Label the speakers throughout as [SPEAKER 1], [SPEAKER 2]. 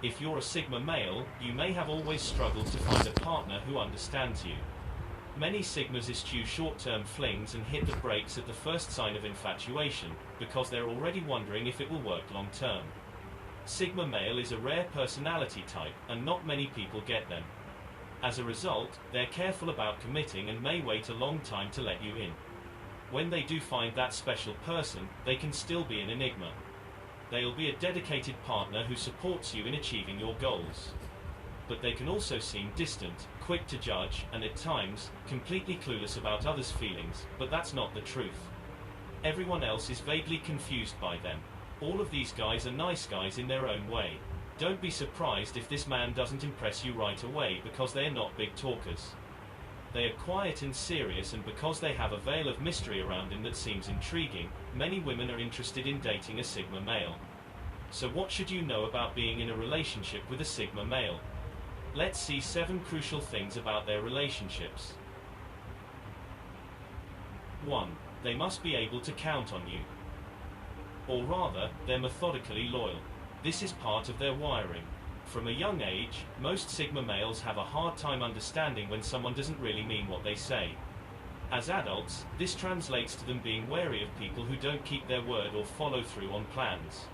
[SPEAKER 1] If you're a Sigma male, you may have always struggled to find a partner who understands you. Many Sigmas eschew short-term flings and hit the brakes at the first sign of infatuation, because they're already wondering if it will work long-term. Sigma male is a rare personality type, and not many people get them. As a result, they're careful about committing and may wait a long time to let you in. When they do find that special person, they can still be an enigma. They'll be a dedicated partner who supports you in achieving your goals. But they can also seem distant, quick to judge, and at times, completely clueless about others' feelings, but that's not the truth. Everyone else is vaguely confused by them. All of these guys are nice guys in their own way. Don't be surprised if this man doesn't impress you right away because they're not big talkers. They are quiet and serious, and because they have a veil of mystery around him that seems intriguing, many women are interested in dating a Sigma male. So what should you know about being in a relationship with a Sigma male? Let's see 7 crucial things about their relationships. 1. They must be able to count on you. Or rather, they're methodically loyal. This is part of their wiring. From a young age, most Sigma males have a hard time understanding when someone doesn't really mean what they say. As adults, this translates to them being wary of people who don't keep their word or follow through on plans.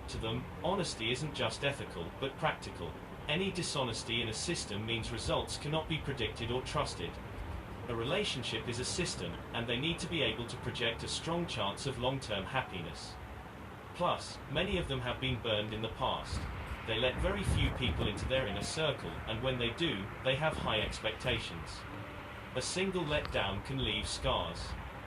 [SPEAKER 1] To them, honesty isn't just ethical, but practical. Any dishonesty in a system means results cannot be predicted or trusted. A relationship is a system, and they need to be able to project a strong chance of long-term happiness. Plus, many of them have been burned in the past. They let very few people into their inner circle, and when they do, they have high expectations. A single letdown can leave scars.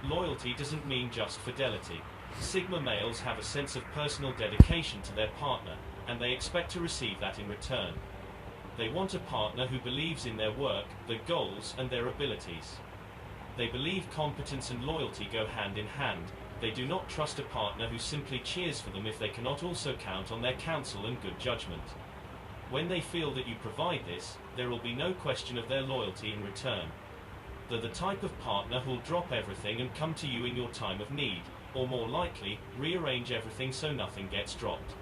[SPEAKER 1] Loyalty doesn't mean just fidelity. Sigma males have a sense of personal dedication to their partner, and they expect to receive that in return. They want a partner who believes in their work, their goals, and their abilities. They believe competence and loyalty go hand in hand. They do not trust a partner who simply cheers for them if they cannot also count on their counsel and good judgment. When they feel that you provide this, there will be no question of their loyalty in return. They're the type of partner who'll drop everything and come to you in your time of need, or more likely, rearrange everything so nothing gets dropped.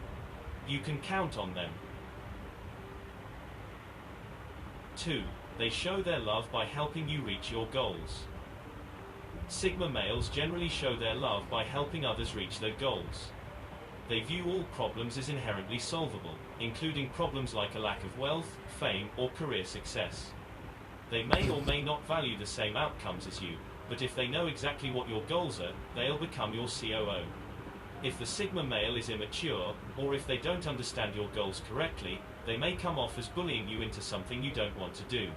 [SPEAKER 1] You can count on them. 2. They show their love by helping you reach your goals. Sigma males generally show their love by helping others reach their goals. They view all problems as inherently solvable, including problems like a lack of wealth, fame, or career success. They may or may not value the same outcomes as you, but if they know exactly what your goals are, they'll become your COO. If the Sigma male is immature, or if they don't understand your goals correctly, they may come off as bullying you into something you don't want to do.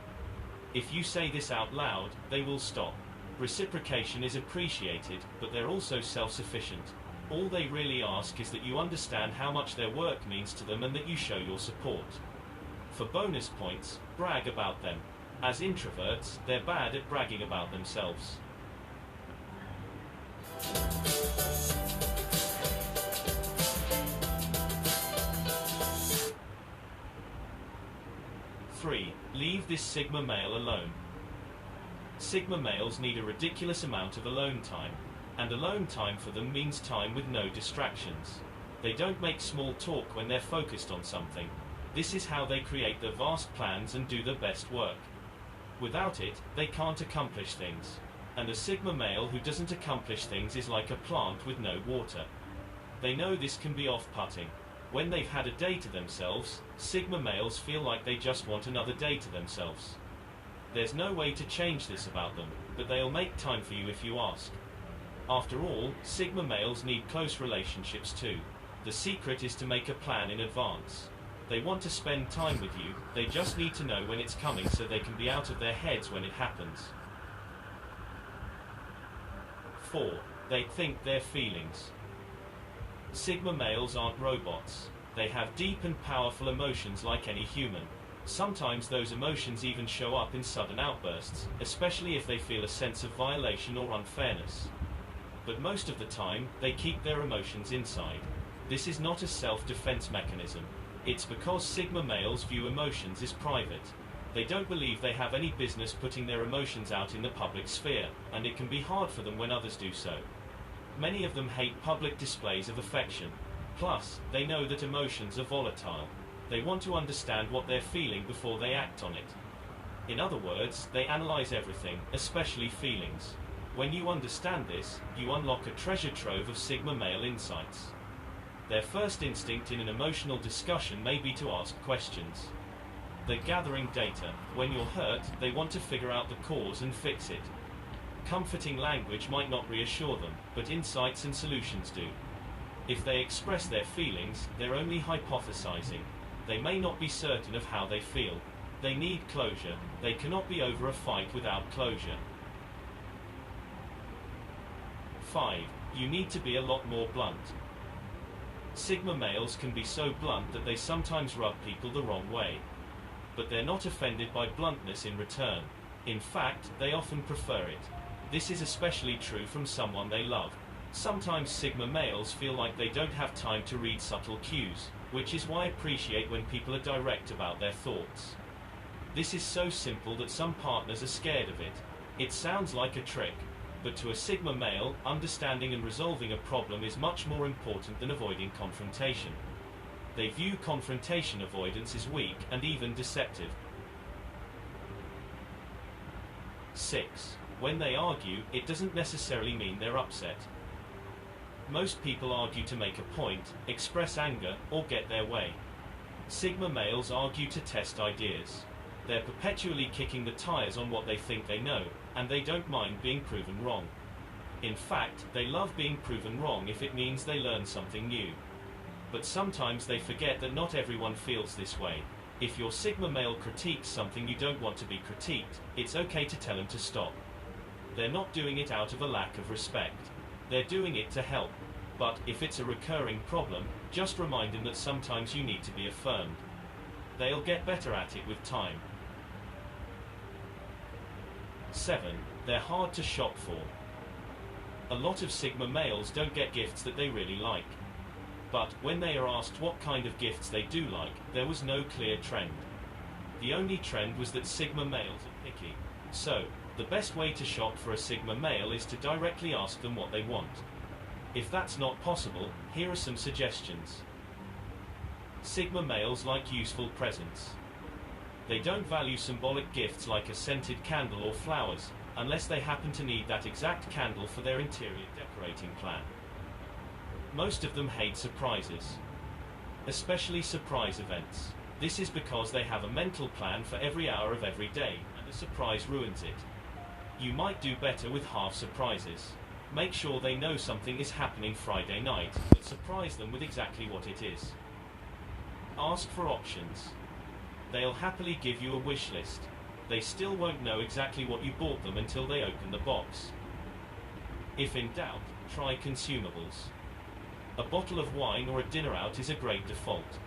[SPEAKER 1] If you say this out loud, they will stop. Reciprocation is appreciated, but they're also self-sufficient. All they really ask is that you understand how much their work means to them and that you show your support. For bonus points, brag about them. As introverts, they're bad at bragging about themselves. 3. Leave this Sigma male alone. Sigma males need a ridiculous amount of alone time, and alone time for them means time with no distractions. They don't make small talk when they're focused on something. This is how they create their vast plans and do their best work. Without it, they can't accomplish things. And a Sigma male who doesn't accomplish things is like a plant with no water. They know this can be off-putting. When they've had a day to themselves, Sigma males feel like they just want another day to themselves. There's no way to change this about them, but they'll make time for you if you ask. After all, Sigma males need close relationships too. The secret is to make a plan in advance. They want to spend time with you, they just need to know when it's coming so they can be out of their heads when it happens. 4. They think their feelings. Sigma males aren't robots. They have deep and powerful emotions like any human. Sometimes those emotions even show up in sudden outbursts, especially if they feel a sense of violation or unfairness. But most of the time, they keep their emotions inside. This is not a self-defense mechanism. It's because Sigma males view emotions as private. They don't believe they have any business putting their emotions out in the public sphere, and it can be hard for them when others do so. Many of them hate public displays of affection. Plus, they know that emotions are volatile. They want to understand what they're feeling before they act on it. In other words, they analyze everything, especially feelings. When you understand this, you unlock a treasure trove of Sigma male insights. Their first instinct in an emotional discussion may be to ask questions. They're gathering data. When you're hurt, they want to figure out the cause and fix it. Comforting language might not reassure them, but insights and solutions do. If they express their feelings, they're only hypothesizing. They may not be certain of how they feel. They need closure. They cannot be over a fight without closure. 5. You need to be a lot more blunt. Sigma males can be so blunt that they sometimes rub people the wrong way. But they're not offended by bluntness in return. In fact, they often prefer it. This is especially true from someone they love. Sometimes Sigma males feel like they don't have time to read subtle cues, which is why I appreciate when people are direct about their thoughts. This is so simple that some partners are scared of it. It sounds like a trick, but to a Sigma male, understanding and resolving a problem is much more important than avoiding confrontation. They view confrontation avoidance as weak and even deceptive. 6. When they argue, it doesn't necessarily mean they're upset. Most people argue to make a point, express anger, or get their way. Sigma males argue to test ideas. They're perpetually kicking the tires on what they think they know, and they don't mind being proven wrong. In fact, they love being proven wrong if it means they learn something new. But sometimes they forget that not everyone feels this way. If your Sigma male critiques something you don't want to be critiqued, it's okay to tell him to stop. They're not doing it out of a lack of respect. They're doing it to help. But if it's a recurring problem, just remind them that sometimes you need to be affirmed. They'll get better at it with time. 7. They're hard to shop for. A lot of Sigma males don't get gifts that they really like. But when they are asked what kind of gifts they do like, there was no clear trend. The only trend was that Sigma males are picky. So, the best way to shop for a Sigma male is to directly ask them what they want. If that's not possible, here are some suggestions. Sigma males like useful presents. They don't value symbolic gifts like a scented candle or flowers, unless they happen to need that exact candle for their interior decorating plan. Most of them hate surprises, especially surprise events. This is because they have a mental plan for every hour of every day, and a surprise ruins it. You might do better with half surprises. Make sure they know something is happening Friday night, but surprise them with exactly what it is. Ask for options. They'll happily give you a wish list. They still won't know exactly what you bought them until they open the box. If in doubt, try consumables. A bottle of wine or a dinner out is a great default.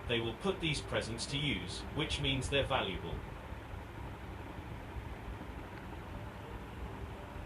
[SPEAKER 1] They will put these presents to use, which means they're valuable.